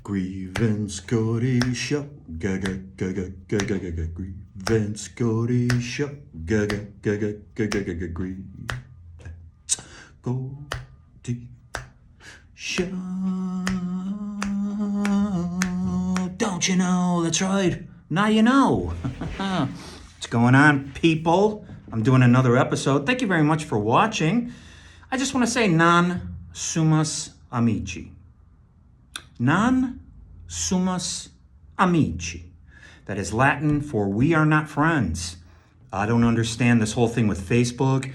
Grievance Cody Show. Grievance Cody Show. Grievance Cody Show. Don't you know? That's right. Now you know. What's going on, people? I'm doing another episode. Thank you very much for watching. I just want to say non Sumus Amici. Non Sumus Amici. That is Latin for we are not friends. I don't understand this whole thing with Facebook.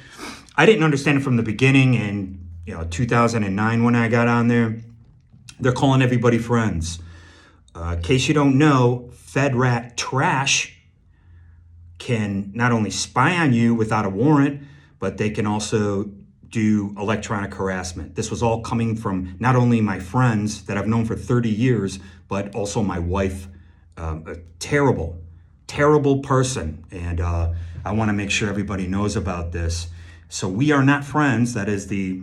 I didn't understand it from the beginning in 2009 when I got on there. They're calling everybody friends. In case you don't know, FedRat trash can not only spy on you without a warrant, but they can also do electronic harassment. This was all coming from not only my friends that I've known for 30 years, but also my wife, a terrible, terrible person. And I want to make sure everybody knows about this. So we are not friends. That is the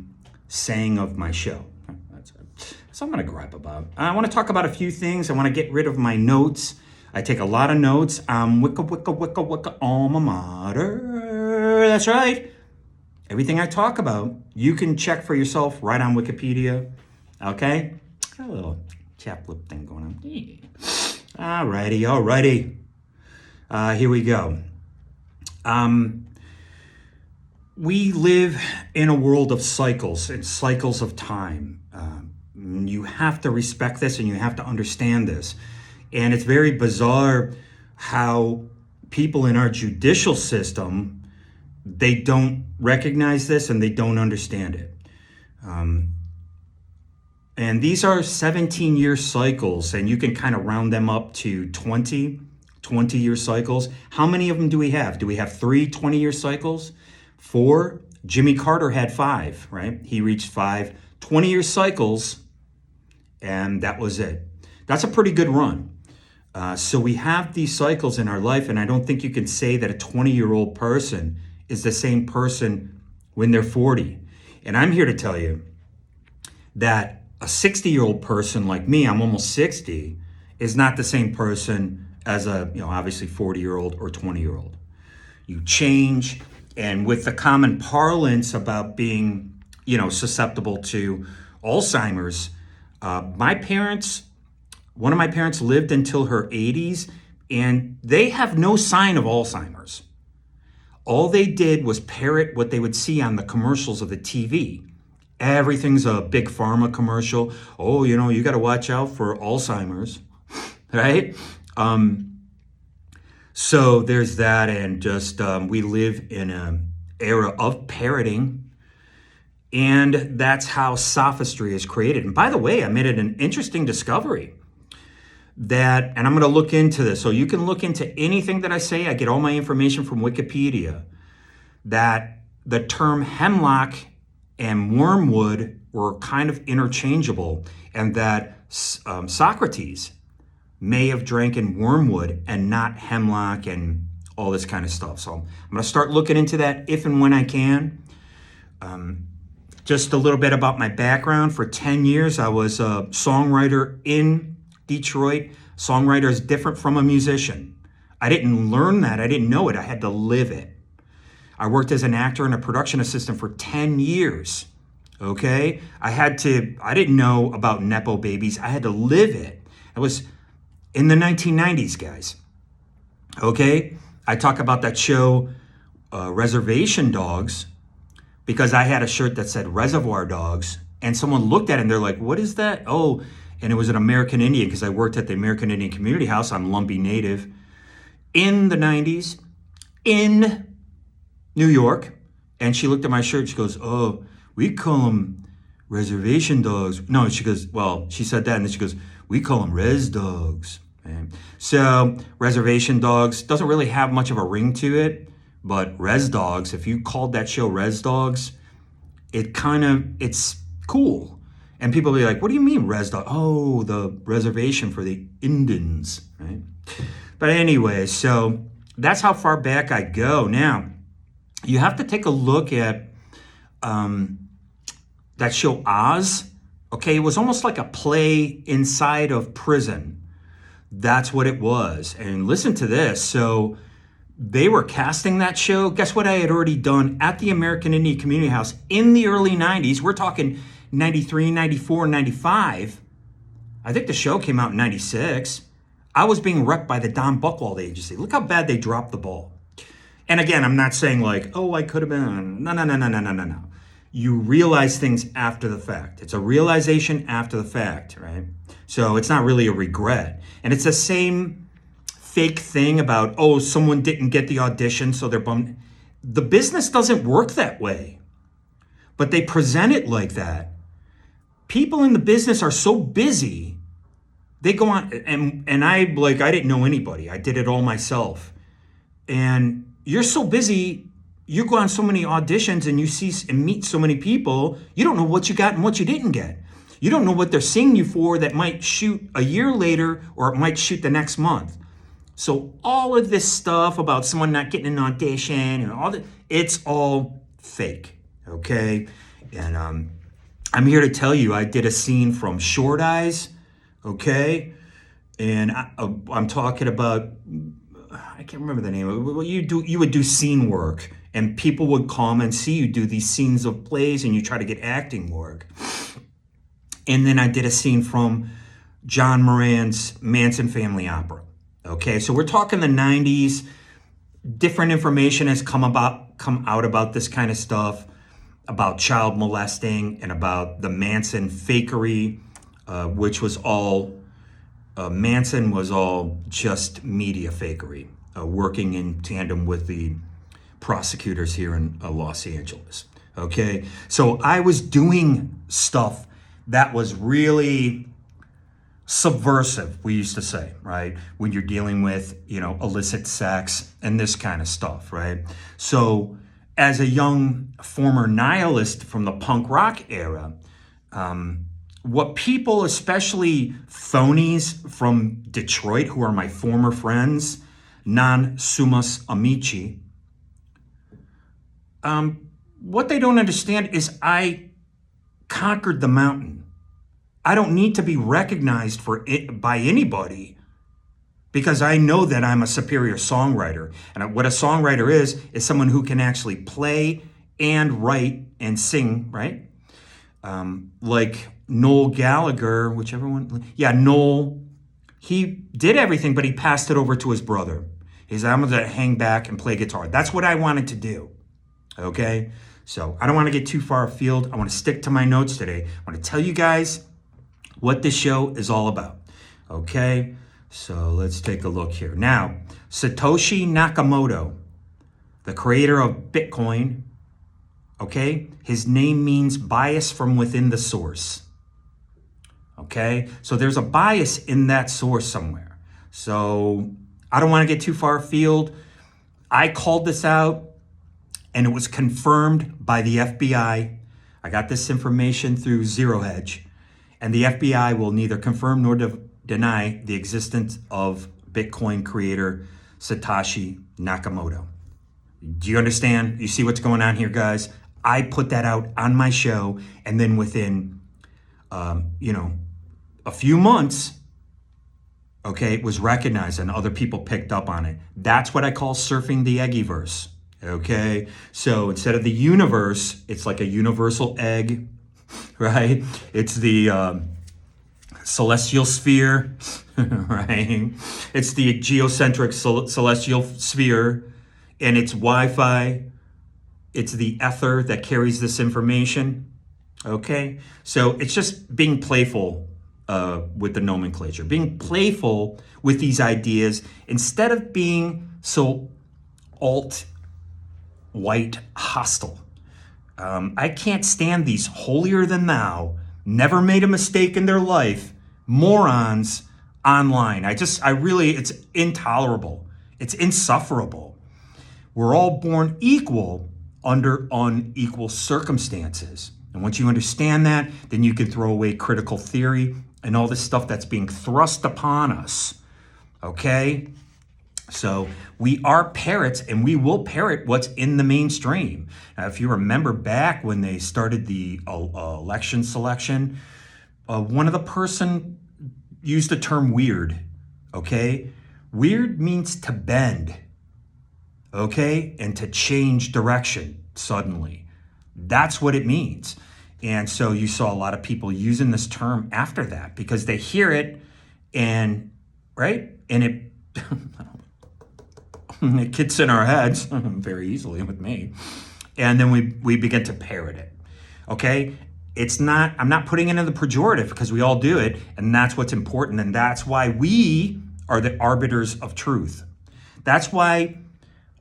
saying of my show. That's it. So I'm going to gripe about. I want to talk about a few things. I want to get rid of my notes. I take a lot of notes. Wicca alma mater. That's right. Everything I talk about, you can check for yourself right on Wikipedia. Okay? Got a little chap lip thing going on. Alrighty. Here we go. We live in a world of cycles and cycles of time. You have to respect this and you have to understand this. And it's very bizarre how people in our judicial system, they don't recognize this and they don't understand it. And these are 17-year cycles, and you can kind of round them up to 20-year cycles. How many of them do we have? Do we have 3 20-year cycles? 4? Jimmy Carter had 5, right? He reached 5 20-year cycles, and that was it. That's a pretty good run. So we have these cycles in our life, and I don't think you can say that a 20-year-old person is the same person when they're 40. And I'm here to tell you that a 60-year-old person like me, I'm almost 60, is not the same person as a, obviously 40-year-old or 20-year-old. You change, and with the common parlance about being, susceptible to Alzheimer's, one of my parents lived until her 80s, and they have no sign of Alzheimer's. All they did was parrot what they would see on the commercials of the TV. Everything's a big pharma commercial. Oh, you got to watch out for Alzheimer's, right? So there's that, and just we live in an era of parroting, and that's how sophistry is created. And by the way, I made an interesting discovery that, and I'm going to look into this, so you can look into anything that I say. I get all my information from Wikipedia, that the term hemlock and wormwood were kind of interchangeable, and that Socrates may have drank in wormwood and not hemlock and all this kind of stuff. So I'm going to start looking into that if and when I can. Just a little bit about my background. For 10 years, I was a songwriter in Detroit. Songwriter is different from a musician. I didn't learn that. I didn't know it. I had to live it. I worked as an actor and a production assistant for 10 years. Okay? I didn't know about Nepo babies. I had to live it. I was in the 1990s, guys. Okay? I talk about that show, Reservation Dogs, because I had a shirt that said Reservoir Dogs, and someone looked at it and they're like, what is that? Oh, and it was an American Indian, because I worked at the American Indian Community House. I'm Lumpy Native. In the 90s, in New York, and she looked at my shirt. She goes, oh, we call them reservation dogs. No, she goes, well, she said that, and then she goes, we call them res dogs. Okay. So reservation dogs doesn't really have much of a ring to it, but res dogs, if you called that show Res Dogs, it's cool. And people will be like, what do you mean res dog? Oh, the reservation for the Indians, right? But anyway, so that's how far back I go. Now, you have to take a look at that show Oz. Okay, it was almost like a play inside of prison. That's what it was. And listen to this. So they were casting that show. Guess what I had already done at the American Indian Community House in the early 90s? We're talking 93, 94, 95. I think the show came out in 96. I was being wrecked by the Don Buchwald agency. Look how bad they dropped the ball. And again, I'm not saying like, oh, I could have been. No, no, no, no, no, no, no, no. You realize things after the fact. It's a realization after the fact, right? So it's not really a regret. And it's the same fake thing about, oh, someone didn't get the audition, so they're bummed. The business doesn't work that way, but they present it like that. People in the business are so busy, they go on, and I didn't know anybody. I did it all myself. And you're so busy, you go on so many auditions and you see and meet so many people, you don't know what you got and what you didn't get. You don't know what they're seeing you for that might shoot a year later or it might shoot the next month. So all of this stuff about someone not getting an audition and all that, it's all fake, okay? And I'm here to tell you, I did a scene from Short Eyes, okay? And I'm talking about, I can't remember the name of it. You would do scene work, and people would come and see you do these scenes of plays, and you try to get acting work. And then I did a scene from John Moran's Manson Family Opera. Okay, so we're talking the 90s. Different information has come out about this kind of stuff, about child molesting and about the Manson fakery, which was all, Manson was all just media fakery, working in tandem with the prosecutors here in Los Angeles. Okay, so I was doing stuff that was really subversive, we used to say, right? When you're dealing with, illicit sex and this kind of stuff, right? So as a young former nihilist from the punk rock era, what people, especially phonies from Detroit, who are my former friends, non-Sumus Amici, what they don't understand is I conquered the mountain. I don't need to be recognized for it by anybody because I know that I'm a superior songwriter. And what a songwriter is someone who can actually play and write and sing, right? Like Noel Gallagher, Noel, he did everything, but he passed it over to his brother. He said, I'm going to hang back and play guitar. That's what I wanted to do, okay? So I don't want to get too far afield. I want to stick to my notes today. I want to tell you guys what this show is all about, okay? So let's take a look here. Now, Satoshi Nakamoto, the creator of Bitcoin, okay? His name means bias from within the source, okay? So there's a bias in that source somewhere. So I don't want to get too far afield. I called this out, and it was confirmed by the FBI. I got this information through Zero Hedge. And the FBI will neither confirm nor deny the existence of Bitcoin creator Satoshi Nakamoto. Do you understand? You see what's going on here, guys? I put that out on my show, and then within, a few months, okay, it was recognized and other people picked up on it. That's what I call surfing the Eggiverse, okay? So instead of the universe, it's like a universal egg, right? It's the celestial sphere, right? It's the geocentric celestial sphere, and it's Wi-Fi. It's the ether that carries this information, okay? So it's just being playful with the nomenclature, being playful with these ideas instead of being so alt-white hostile. I can't stand these holier than thou, never made a mistake in their life, morons online. It's intolerable. It's insufferable. We're all born equal under unequal circumstances. And once you understand that, then you can throw away critical theory and all this stuff that's being thrust upon us. Okay? So we are parrots, and we will parrot what's in the mainstream. Now, if you remember back when they started the election selection, One of the person used the term weird, okay? Weird means to bend, okay? And to change direction suddenly. That's what it means. And so you saw a lot of people using this term after that because they hear it and, right? And it gets in our heads very easily with me. And then we begin to parrot it, okay? I'm not putting it in the pejorative because we all do it, and that's what's important, and that's why we are the arbiters of truth. That's why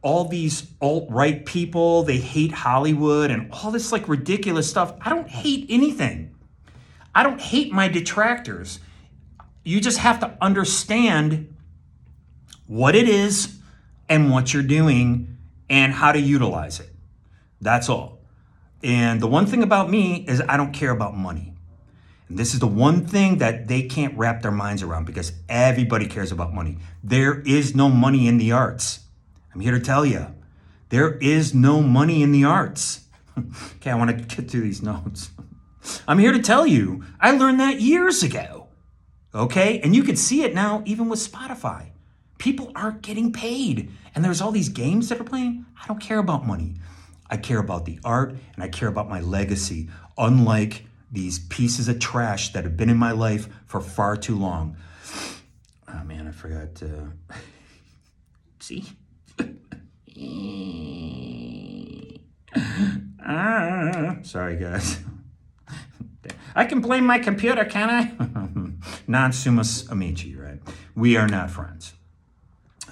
all these alt-right people, they hate Hollywood and all this like ridiculous stuff. I don't hate anything. I don't hate my detractors. You just have to understand what it is and what you're doing and how to utilize it. That's all. And the one thing about me is I don't care about money. And this is the one thing that they can't wrap their minds around because everybody cares about money. There is no money in the arts. I'm here to tell you, there is no money in the arts. Okay, I want to get through these notes. I'm here to tell you, I learned that years ago. Okay, and you can see it now even with Spotify. People aren't getting paid. And there's all these games that are playing. I don't care about money. I care about the art and I care about my legacy, unlike these pieces of trash that have been in my life for far too long. Oh man, I forgot to... See? Sorry guys. I can blame my computer, can I? Non-Sumus Amici, right? We are not friends.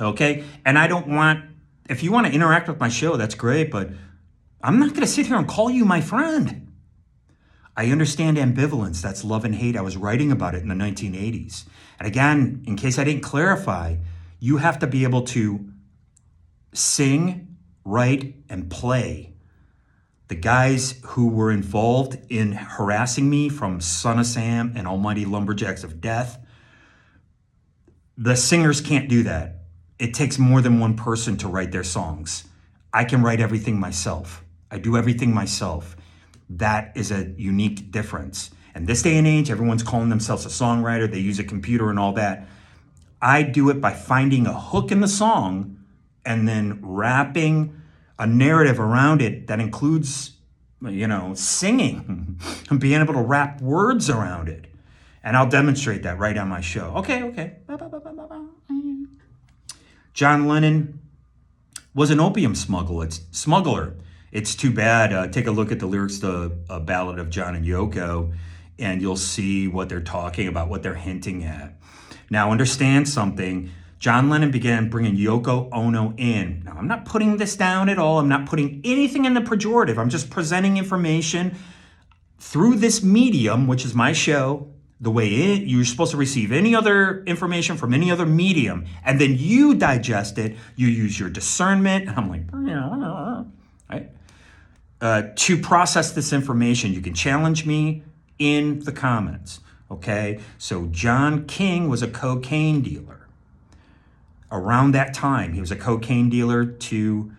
Okay? And I don't want... If you want to interact with my show, that's great, but I'm not going to sit here and call you my friend. I understand ambivalence. That's love and hate. I was writing about it in the 1980s. And again, in case I didn't clarify, you have to be able to sing, write, and play. The guys who were involved in harassing me, from Son of Sam and Almighty Lumberjacks of Death, the singers can't do that. It takes more than one person to write their songs. I can write everything myself. I do everything myself. That is a unique difference. And this day and age, everyone's calling themselves a songwriter. They use a computer and all that. I do it by finding a hook in the song and then wrapping a narrative around it that includes, singing and being able to wrap words around it. And I'll demonstrate that right on my show. Okay. John Lennon was an opium smuggler. It's too bad. Take a look at the lyrics to A Ballad of John and Yoko, and you'll see what they're talking about, what they're hinting at. Now, understand something. John Lennon began bringing Yoko Ono in. Now, I'm not putting this down at all. I'm not putting anything in the pejorative. I'm just presenting information through this medium, which is my show, the way you're supposed to receive any other information from any other medium, and then you digest it. You use your discernment. I'm like, right? To process this information. You can challenge me in the comments, okay? So John King was a cocaine dealer. Around that time, he was a cocaine dealer to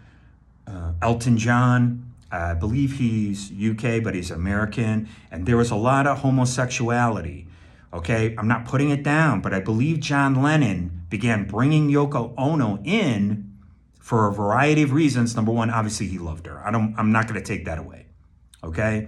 Elton John. I believe he's UK, but he's American. And there was a lot of homosexuality, okay? I'm not putting it down, but I believe John Lennon began bringing Yoko Ono in for a variety of reasons. Number one, obviously he loved her. I'm not going to take that away, okay?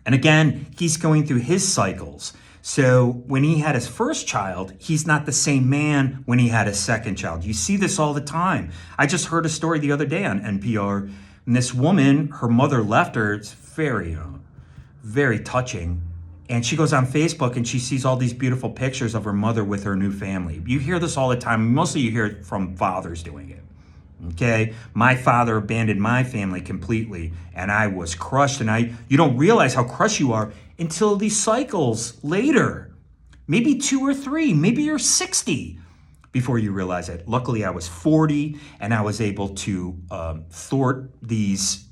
And again, he's going through his cycles. So when he had his first child, he's not the same man when he had his second child. You see this all the time. I just heard a story the other day on NPR, and this woman, her mother left her. It's very, very touching. And she goes on Facebook and she sees all these beautiful pictures of her mother with her new family. You hear this all the time. Mostly you hear it from fathers doing it. Okay, my father abandoned my family completely, and I was crushed. And you don't realize how crushed you are until these cycles later, maybe 2 or 3, maybe you're 60 before you realize it. Luckily, I was 40, and I was able to thwart these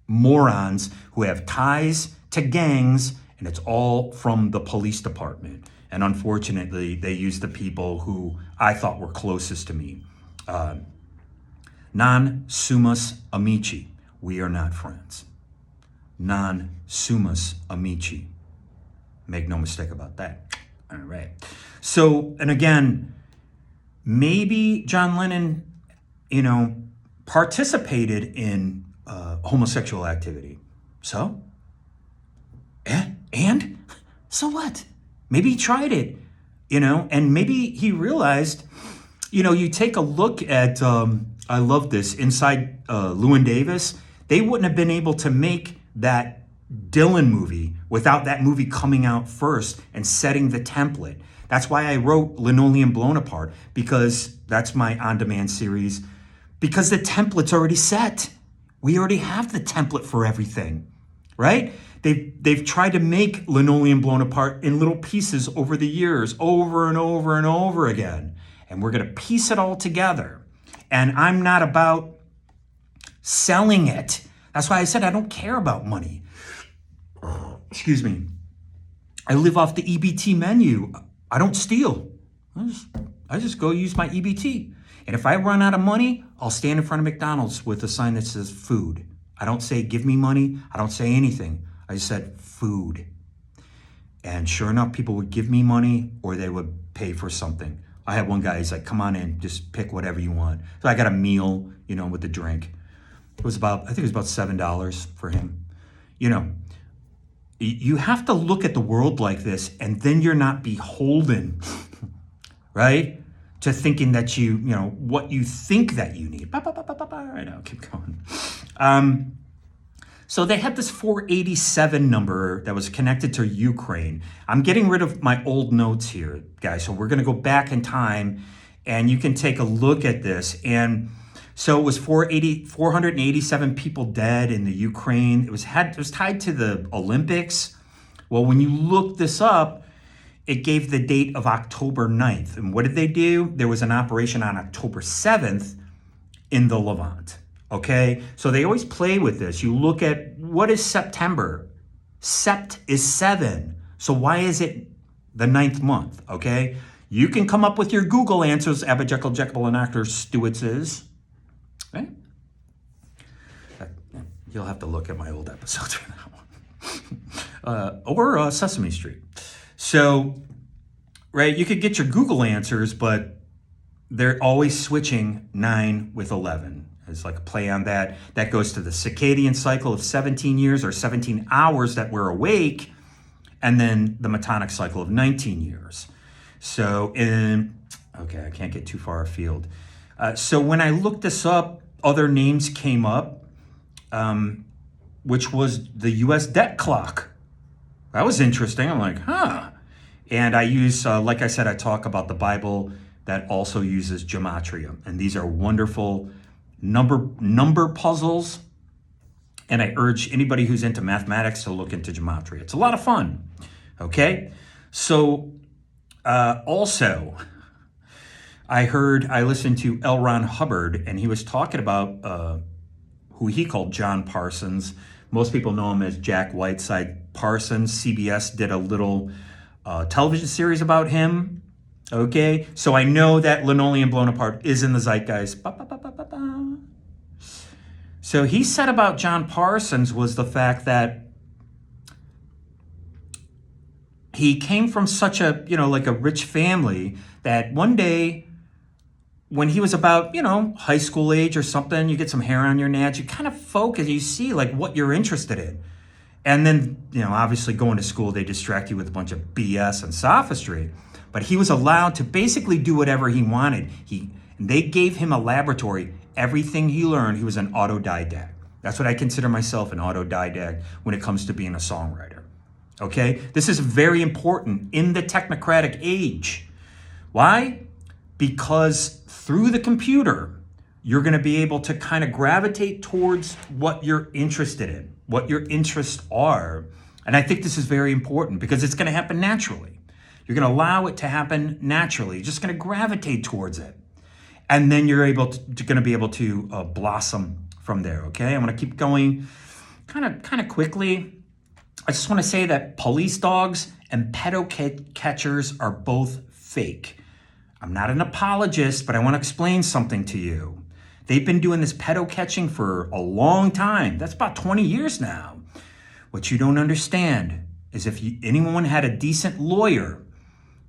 morons who have ties to gangs, and it's all from the police department. And unfortunately, they use the people who I thought were closest to me. Non sumus amici. We are not friends. Non sumus amici. Make no mistake about that. All right. So, and again, maybe John Lennon, participated in homosexual activity. So? And? So what? Maybe he tried it, and maybe he realized, you take a look at, I love this, inside Llewyn Davis, they wouldn't have been able to make that Dylan movie without that movie coming out first and setting the template. That's why I wrote Linoleum Blown Apart, because that's my on-demand series, because the template's already set. We already have the template for everything, right? They've tried to make Linoleum Blown Apart in little pieces over the years, over and over and over again. And we're going to piece it all together. And I'm not about selling it. That's why I said I don't care about money. Excuse me. I live off the EBT menu. I don't steal. I just go use my EBT. And if I run out of money, I'll stand in front of McDonald's with a sign that says food. I don't say give me money. I don't say anything. I just said food. And sure enough, people would give me money or they would pay for something. I had one guy, he's like, come on in, just pick whatever you want. So I got a meal, with the drink. I think it was about $7 for him. You have to look at the world like this, and then you're not beholden, right? To thinking that what you think that you need. I know, keep going. So they had this 487 number that was connected to Ukraine. I'm getting rid of my old notes here, guys. So we're going to go back in time, and you can take a look at this. And so it was 487 people dead in the Ukraine. It was tied to the Olympics. Well, when you look this up, it gave the date of October 9th. And what did they do? There was an operation on October 7th in the Levant. Okay, so they always play with this. You look at what is September? Sept is 7. So why is it the 9th month? Okay, you can come up with your Google answers. Abba, Jekyll, Jekyll, and Dr. Stewart's is. Right? You'll have to look at my old episodes for that one. Or Sesame Street. So, right, you could get your Google answers, but they're always switching 9 with 11. It's like a play on that. That goes to the circadian cycle of 17 years or 17 hours that we're awake, and then the metonic cycle of 19 years. So, okay, I can't get too far afield. So when I looked this up, other names came up, which was the U.S. debt clock. That was interesting. I'm like, huh. And I use, like I said, I talk about the Bible that also uses gematria. And these are wonderful number puzzles. And I urge anybody who's into mathematics to look into gematria. It's a lot of fun. Okay. So also, I listened to L. Ron Hubbard, and he was talking about who he called John Parsons. Most people know him as Jack Whiteside Parsons. CBS did a little television series about him. Okay, so I know that Linoleum Blown Apart is in the zeitgeist. So he said about John Parsons was the fact that he came from such a, like a rich family that one day when he was about, high school age or something, you get some hair on your nads, you kind of focus, you see like what you're interested in. And then, obviously going to school, they distract you with a bunch of BS and sophistry. But he was allowed to basically do whatever he wanted. They gave him a laboratory. Everything he learned, he was an autodidact. That's what I consider myself, an autodidact, when it comes to being a songwriter. Okay? This is very important in the technocratic age. Why? Because through the computer, you're going to be able to kind of gravitate towards what you're interested in, what your interests are. And I think this is very important because it's going to happen naturally. You're going to allow it to happen naturally. You're just going to gravitate towards it. And then you're going to be able to blossom from there, okay? I'm going to keep going kind of quickly. I just want to say that police dogs and pedo catchers are both fake. I'm not an apologist, but I want to explain something to you. They've been doing this pedo catching for a long time. That's about 20 years now. What you don't understand is if anyone had a decent lawyer,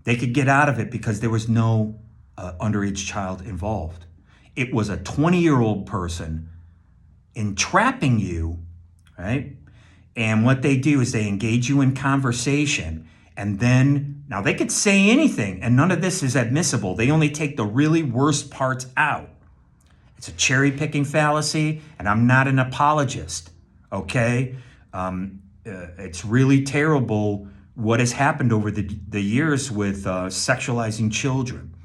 they could get out of it because there was no underage child involved. It was a 20-year-old person entrapping you, right? And what they do is they engage you in conversation, and then, now they could say anything, and none of this is admissible. They only take the really worst parts out. It's a cherry-picking fallacy, and I'm not an apologist, okay? It's really terrible what has happened over the years with sexualizing children,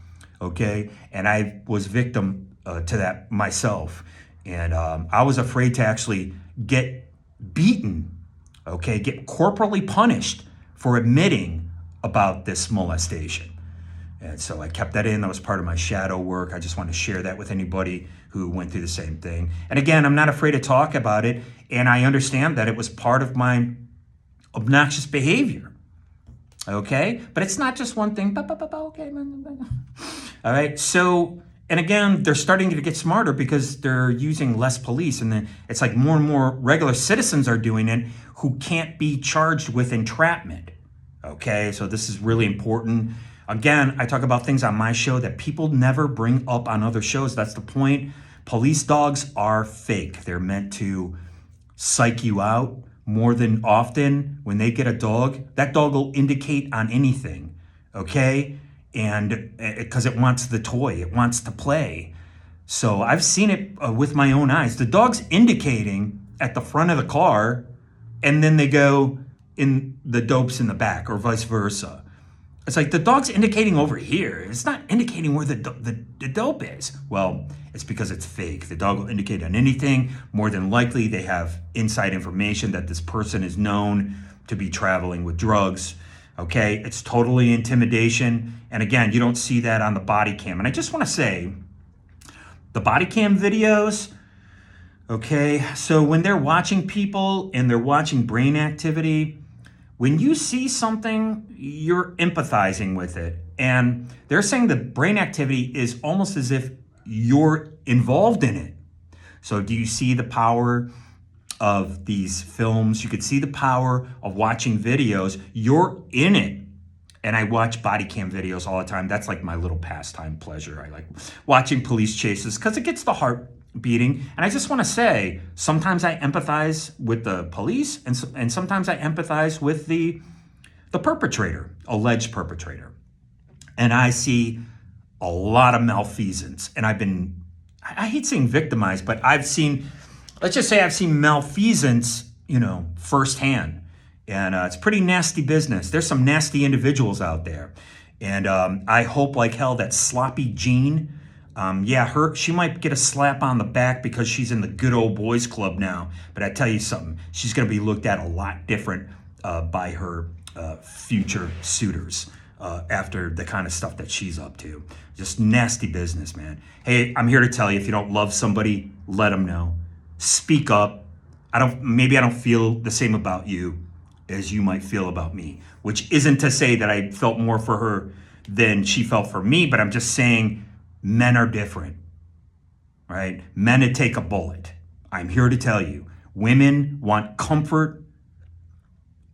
okay? And I was victim to that myself. And I was afraid to actually get beaten, okay? Get corporally punished for admitting about this molestation. And so I kept that in. That was part of my shadow work. I just want to share that with anybody who went through the same thing. And again, I'm not afraid to talk about it. And I understand that it was part of my obnoxious behavior. Okay? But it's not just one thing. Okay. All right. So, and again, they're starting to get smarter because they're using less police. And then it's like more and more regular citizens are doing it who can't be charged with entrapment. Okay? So this is really important. Again, I talk about things on my show that people never bring up on other shows. That's the point. Police dogs are fake. They're meant to psych you out. More than often, when they get a dog, that dog will indicate on anything, okay? And because it wants the toy, it wants to play. So I've seen it with my own eyes. The dog's indicating at the front of the car, and then they go in the dopes in the back, or vice versa. It's like the dog's indicating over here. It's not indicating where the dope is. Well, it's because it's fake. The dog will indicate on anything. More than likely, they have inside information that this person is known to be traveling with drugs. Okay, it's totally intimidation. And again, you don't see that on the body cam. And I just want to say, the body cam videos, okay, so when they're watching people and they're watching brain activity, when you see something, you're empathizing with it. And they're saying the brain activity is almost as if you're involved in it. So do you see the power of these films? You could see the power of watching videos. You're in it. And I watch body cam videos all the time. That's like my little pastime pleasure. I like watching police chases because it gets the heart beating. And I just want to say, sometimes I empathize with the police, and sometimes I empathize with the perpetrator, alleged perpetrator. And I see a lot of malfeasance. And I hate saying victimized, but let's just say I've seen malfeasance, firsthand. And it's pretty nasty business. There's some nasty individuals out there. And I hope like hell that sloppy Jean, she might get a slap on the back because she's in the good old boys club now. But I tell you something, she's going to be looked at a lot different by her future suitors after the kind of stuff that she's up to. Just nasty business, man. Hey, I'm here to tell you, if you don't love somebody, let them know. Speak up. Maybe I don't feel the same about you as you might feel about me, which isn't to say that I felt more for her than she felt for me, but I'm just saying, men are different, right? Men would take a bullet. I'm here to tell you, women want comfort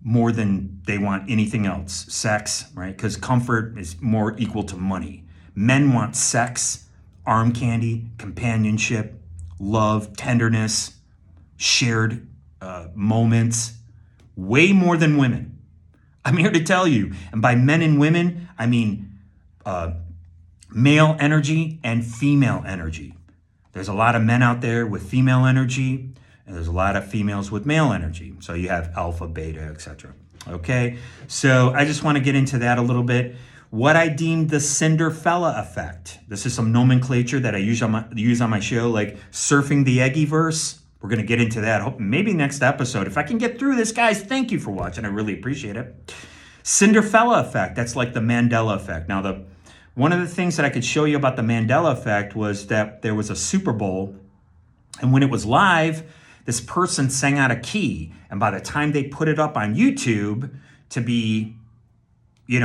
more than they want anything else. Sex, right? Because comfort is more equal to money. Men want sex, arm candy, companionship, love, tenderness, shared moments, way more than women. I'm here to tell you, and by men and women, I mean male energy and female energy. There's a lot of men out there with female energy, and there's a lot of females with male energy. So you have alpha, beta, etc. Okay, so I just want to get into that a little bit. What I deem the Cinderfella effect. This is some nomenclature that I use on my show, like surfing the Eggyverse. We're going to get into that. Maybe next episode. If I can get through this, guys, thank you for watching. I really appreciate it. Cinderfella effect. That's like the Mandela effect. Now, one of the things that I could show you about the Mandela effect was that there was a Super Bowl, and when it was live, this person sang out a key, and by the time they put it up on YouTube to be,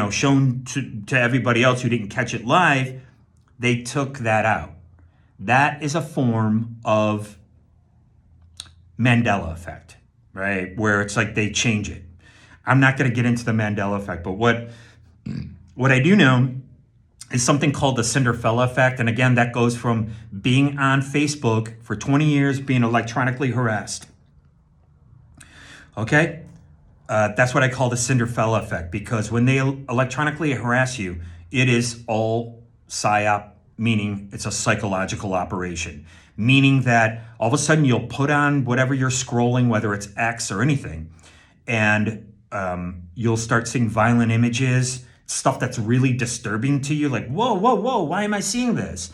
shown to everybody else who didn't catch it live, they took that out. That is a form of Mandela effect, right? Where it's like they change it. I'm not going to get into the Mandela effect, but what I do know is something called the Cinderella effect. And again, that goes from being on Facebook for 20 years, being electronically harassed. Okay? That's what I call the Cinderella effect, because when they electronically harass you, it is all PSYOP, meaning it's a psychological operation. Meaning that all of a sudden you'll put on whatever you're scrolling, whether it's X or anything, and you'll start seeing violent images, stuff that's really disturbing to you, like, whoa, whoa, whoa, why am I seeing this?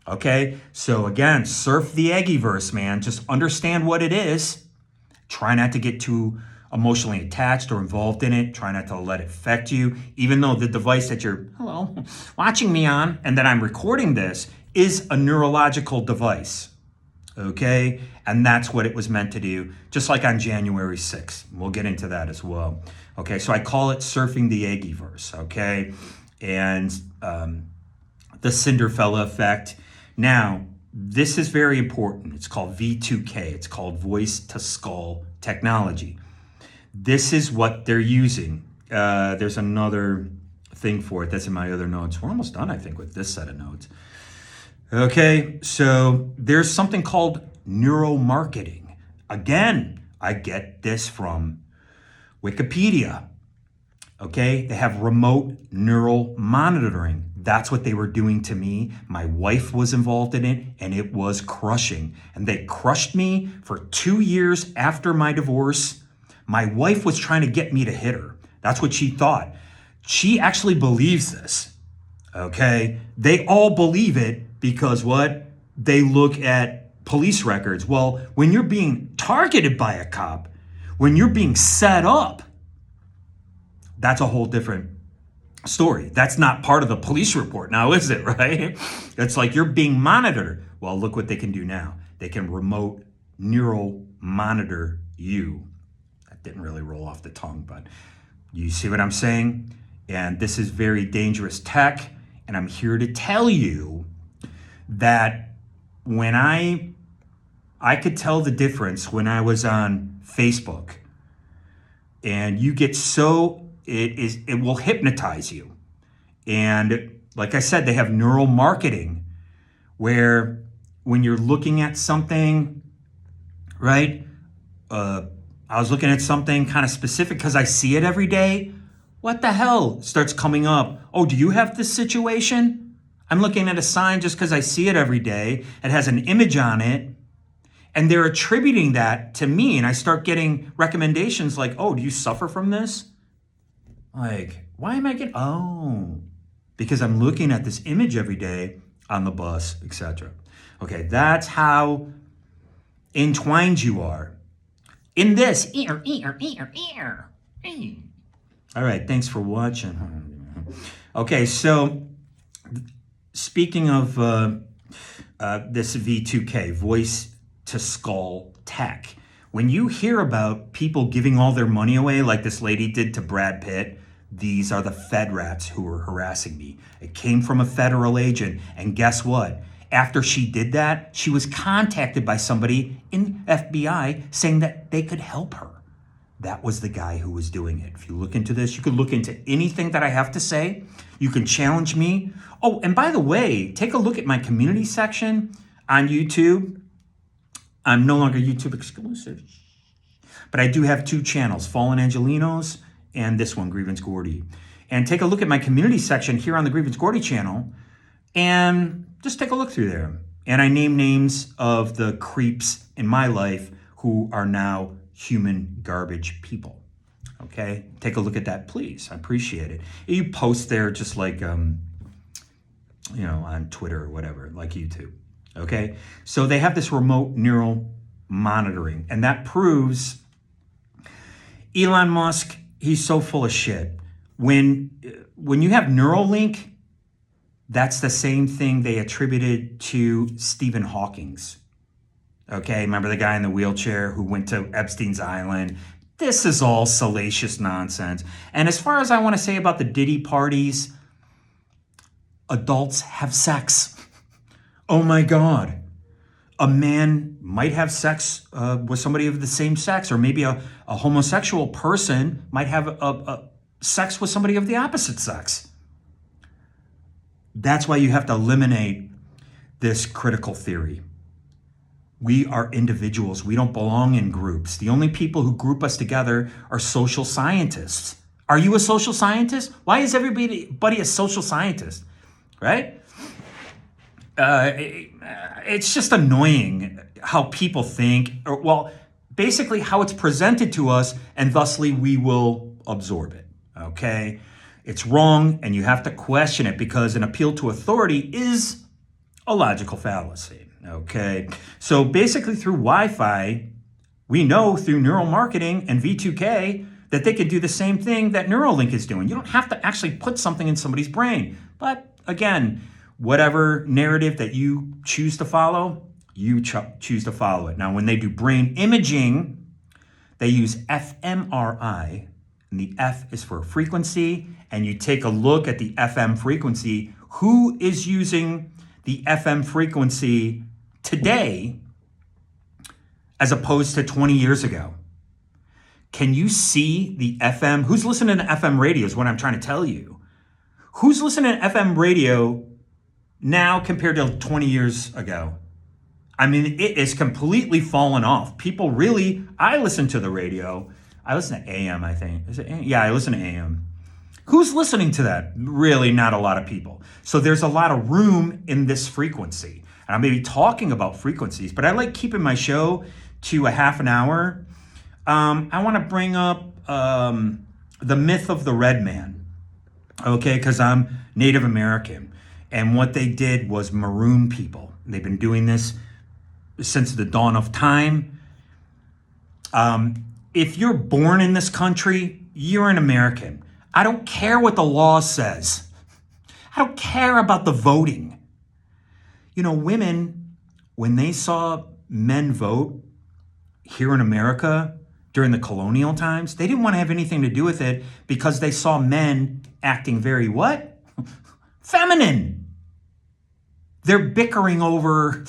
Okay, so again, surf the Aggieverse, man. Just understand what it is. Try not to get too emotionally attached or involved in it. Try not to let it affect you, even though the device that you're, watching me on and that I'm recording this is a neurological device. Okay, and that's what it was meant to do, just like on January 6th. We'll get into that as well. Okay, so I call it surfing the Aggieverse, okay? And the Cinderella effect. Now, this is very important. It's called V2K. It's called voice to skull technology. This is what they're using. There's another thing for it that's in my other notes. We're almost done, I think, with this set of notes. Okay, so there's something called neuromarketing. Again, I get this from Wikipedia. Okay, they have remote neural monitoring. That's what they were doing to me. My wife was involved in it, and it was crushing. And they crushed me for 2 years after my divorce. My wife was trying to get me to hit her. That's what she thought. She actually believes this. Okay, they all believe it. Because what? They look at police records. Well, when you're being targeted by a cop, when you're being set up, that's a whole different story. That's not part of the police report now, is it, right? It's like you're being monitored. Well, look what they can do now. They can remote neural monitor you. That didn't really roll off the tongue, but you see what I'm saying? And this is very dangerous tech, and I'm here to tell you that when I could tell the difference when I was on Facebook, and you get so, it will hypnotize you. And like I said, they have neural marketing where when you're looking at something, right? I was looking at something kind of specific because I see it every day. What the hell starts coming up? Oh, do you have this situation? I'm looking at a sign just because I see it every day. It has an image on it, and they're attributing that to me, and I start getting recommendations like, oh, do you suffer from this? Like, why am I getting, oh, because I'm looking at this image every day on the bus, etc. Okay, that's how entwined you are in this. All right, thanks for watching. Okay, so speaking of this V2K, voice to skull tech, when you hear about people giving all their money away like this lady did to Brad Pitt, these are the Fed rats who were harassing me. It came from a federal agent, and guess what? After she did that, she was contacted by somebody in FBI saying that they could help her. That was the guy who was doing it. If you look into this, you could look into anything that I have to say. You can challenge me. Oh, and by the way, take a look at my community section on YouTube. I'm no longer YouTube exclusive, but I do have 2 channels, Fallen Angelinos and this one, Grievance Gordy. And take a look at my community section here on the Grievance Gordy channel and just take a look through there. And I name names of the creeps in my life who are now human garbage people. Okay, take a look at that, please. I appreciate it. You post there just like, on Twitter or whatever, like YouTube. Okay, so they have this remote neural monitoring, and that proves Elon Musk, he's so full of shit. When you have Neuralink, that's the same thing they attributed to Stephen Hawking's. Okay, remember the guy in the wheelchair who went to Epstein's Island? This is all salacious nonsense. And as far as I want to say about the Diddy parties, adults have sex. Oh my God. a man might have sex with somebody of the same sex, or maybe a homosexual person might have a sex with somebody of the opposite sex. That's why you have to eliminate this critical theory. We are individuals. We don't belong in groups. The only people who group us together are social scientists. Are you a social scientist? Why is everybody a social scientist, right? It's just annoying how people think, or, well, basically how it's presented to us, and thusly we will absorb it, okay? It's wrong, and you have to question it, because an appeal to authority is a logical fallacy, okay? So basically through Wi-Fi, we know through neural marketing and V2K that they could do the same thing that Neuralink is doing. You don't have to actually put something in somebody's brain. But again, whatever narrative that you choose to follow, you choose to follow it. Now, when they do brain imaging, they use fMRI, and the F is for frequency, and you take a look at the FM frequency. Who is using the FM frequency today as opposed to 20 years ago? Can you see the FM? Who's listening to FM radio is what I'm trying to tell you. Who's listening to FM radio now compared to 20 years ago? I mean, it is completely fallen off. People really, I listen to the radio. I listen to AM, I think. Is it AM? Yeah, I listen to AM. Who's listening to that? Really not a lot of people. So there's a lot of room in this frequency. And I'm maybe talking about frequencies, but I like keeping my show to a half an hour. I want to bring up the myth of the red man, okay? Because I'm Native American. And what they did was maroon people. They've been doing this since the dawn of time. If you're born in this country, you're an American. I don't care what the law says. I don't care about the voting. You know, women, when they saw men vote here in America during the colonial times, they didn't want to have anything to do with it, because they saw men acting very what? Feminine. They're bickering over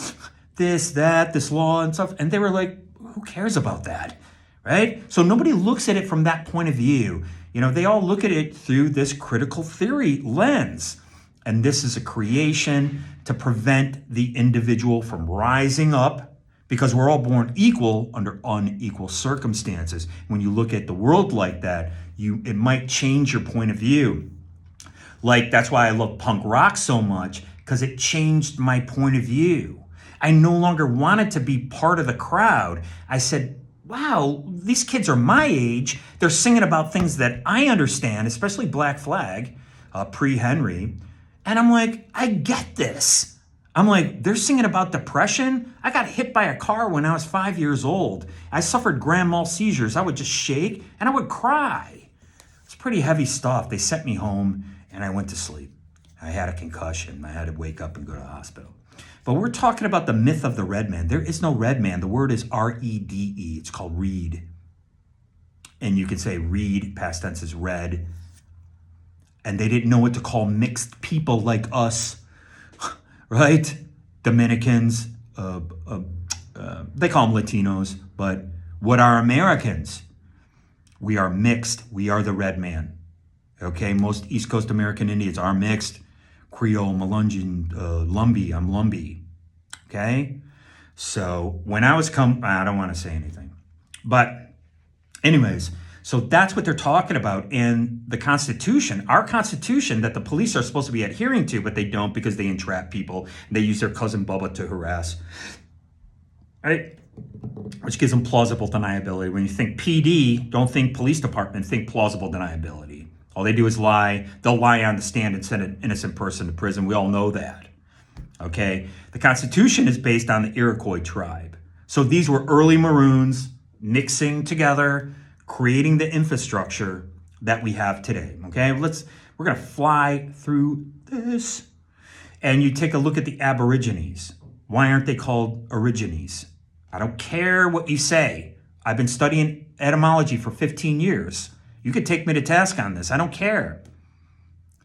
this, that, this law and stuff. And they were like, who cares about that, right? So nobody looks at it from that point of view. You know, they all look at it through this critical theory lens. And this is a creation to prevent the individual from rising up, because we're all born equal under unequal circumstances. When you look at the world like that, it might change your point of view. Like, that's why I love punk rock so much, because it changed my point of view. I no longer wanted to be part of the crowd. I said, wow, these kids are my age. They're singing about things that I understand, especially Black Flag, pre-Henry. And I'm like, I get this. I'm like, they're singing about depression. I got hit by a car when I was 5 years old. I suffered grand mal seizures. I would just shake and I would cry. It's pretty heavy stuff. They sent me home and I went to sleep. I had a concussion. I had to wake up and go to the hospital. But we're talking about the myth of the red man. There is no red man. The word is R-E-D-E. It's called reed. And you can say reed, past tense is red. And they didn't know what to call mixed people like us, right? Dominicans, they call them Latinos, but what are Americans? We are mixed. We are the red man. Okay, most East Coast American Indians are mixed. Creole, Melungeon, Lumbee, I'm Lumbee. Okay? So when I was I don't want to say anything. But anyways, so that's what they're talking about in the Constitution, our Constitution that the police are supposed to be adhering to, but they don't, because they entrap people. They use their cousin Bubba to harass, right? Which gives them plausible deniability. When you think PD, don't think police department, think plausible deniability. All they do is lie. They'll lie on the stand and send an innocent person to prison. We all know that, okay? The Constitution is based on the Iroquois tribe. So these were early Maroons mixing together, creating the infrastructure that we have today, okay? We're gonna fly through this. And you take a look at the Aborigines. Why aren't they called Origines? I don't care what you say. I've been studying etymology for 15 years. You could take me to task on this. I don't care.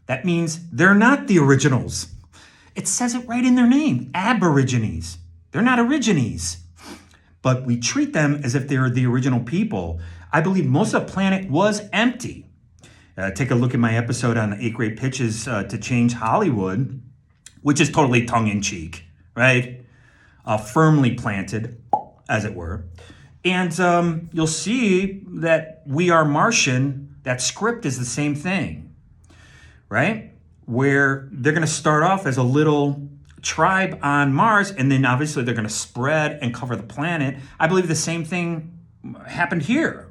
That means they're not the originals. It says it right in their name, Aborigines. They're not origines. But we treat them as if they're the original people. I believe most of the planet was empty. Take a look at my episode on the 8 Great Pitches to Change Hollywood, which is totally tongue-in-cheek, right? Firmly planted, as it were. And you'll see that We Are Martian, that script is the same thing, right? Where they're going to start off as a little tribe on Mars, and then obviously they're going to spread and cover the planet. I believe the same thing happened here,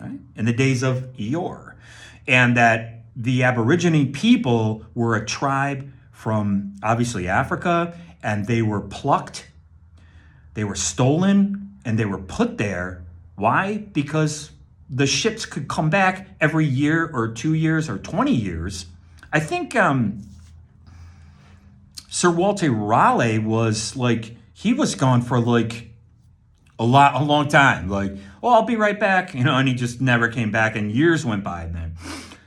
right? In the days of yore. And that the Aborigine people were a tribe from obviously Africa, and they were plucked, they were stolen, and they were put there. Why? Because the ships could come back every year or 2 years or 20 years. I think Sir Walter Raleigh was like, he was gone for like a long time. Like, oh, I'll be right back, and he just never came back, and years went by. And then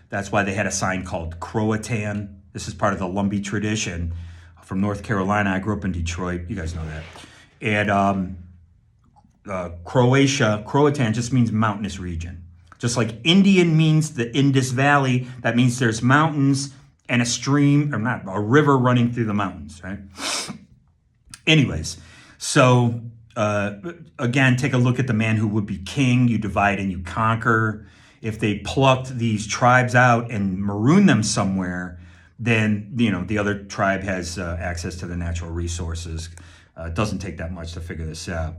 that's why they had a sign called Croatan. This is part of the Lumbee tradition from North Carolina. I grew up in Detroit. You guys know that. And Croatan just means mountainous region. Just like Indian means the Indus Valley, that means there's mountains and a stream, or not, a river running through the mountains, right? Anyways, so again, take a look at the man who would be king. You divide and you conquer. If they plucked these tribes out and marooned them somewhere, then the other tribe has access to the natural resources. It doesn't take that much to figure this out.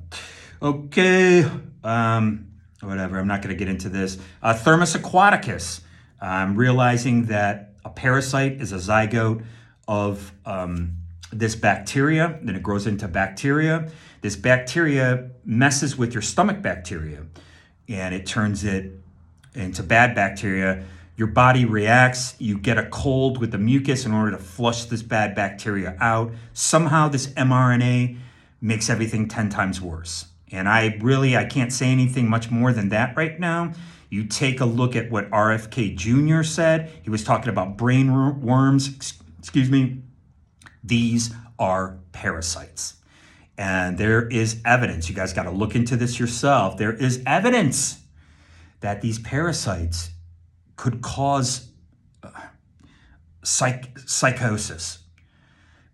Okay, whatever. I'm not going to get into this. Thermus aquaticus. I'm realizing that a parasite is a zygote of this bacteria, then it grows into bacteria. This bacteria messes with your stomach bacteria, and it turns it into bad bacteria. Your body reacts, you get a cold with the mucus in order to flush this bad bacteria out. Somehow this mRNA makes everything 10 times worse. And I can't say anything much more than that right now. You take a look at what RFK Jr. said. He was talking about brain worms, These are parasites. And there is evidence, you guys got to look into this yourself. There is evidence that these parasites could cause psychosis.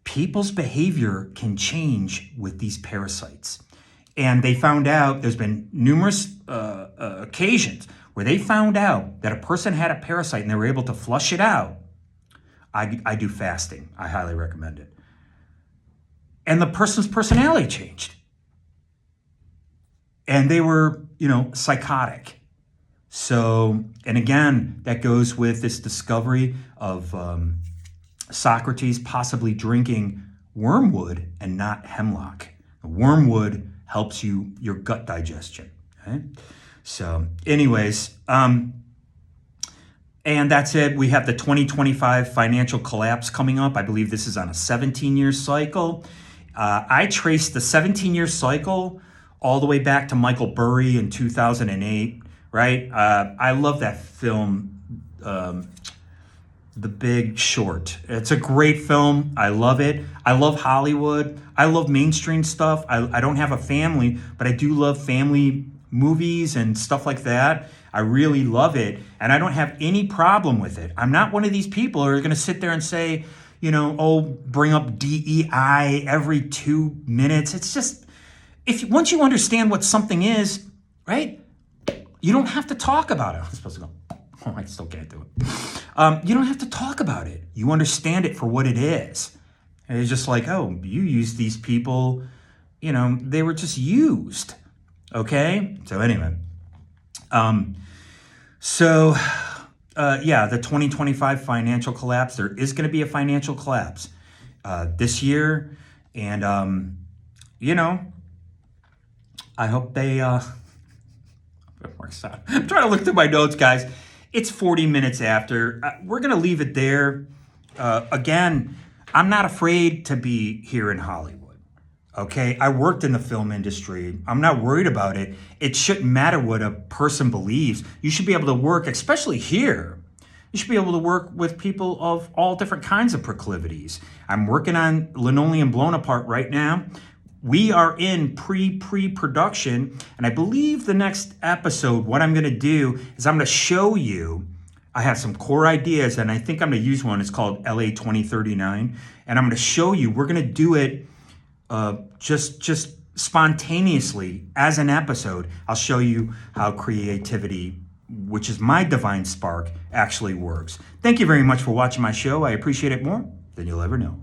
People's behavior can change with these parasites. And they found out, there's been numerous occasions where they found out that a person had a parasite and they were able to flush it out. I do fasting. I highly recommend it. And the person's personality changed. And they were, psychotic. So, and again, that goes with this discovery of Socrates possibly drinking wormwood and not hemlock. Wormwood helps your gut digestion. Okay? So, anyways, and that's it. We have the 2025 financial collapse coming up. I believe this is on a 17-year cycle. I traced the 17-year cycle all the way back to Michael Burry in 2008. Right? I love that film, The Big Short. It's a great film. I love it. I love Hollywood. I love mainstream stuff. I don't have a family, but I do love family movies and stuff like that. I really love it, and I don't have any problem with it. I'm not one of these people who are going to sit there and say, bring up DEI every 2 minutes. It's just, once you understand what something is, right? You don't have to talk about it. I'm supposed to go, I still can't do it. You don't have to talk about it. You understand it for what it is. And it's just like, oh, you use these people, they were just used. Okay? So anyway. The 2025 financial collapse, there is going to be a financial collapse this year. And, I hope they... It works out. I'm trying to look through my notes, guys. It's 40 minutes after. We're going to leave it there. Again, I'm not afraid to be here in Hollywood. Okay? I worked in the film industry. I'm not worried about it. It shouldn't matter what a person believes. You should be able to work, especially here. You should be able to work with people of all different kinds of proclivities. I'm working on Linoleum Blown Apart right now. We are in pre-production, and I believe the next episode, what I'm going to do is I'm going to show you, I have some core ideas, and I think I'm going to use one. It's called LA 2039, and I'm going to show you, we're going to do it just spontaneously as an episode. I'll show you how creativity, which is my divine spark, actually works. Thank you very much for watching my show. I appreciate it more than you'll ever know.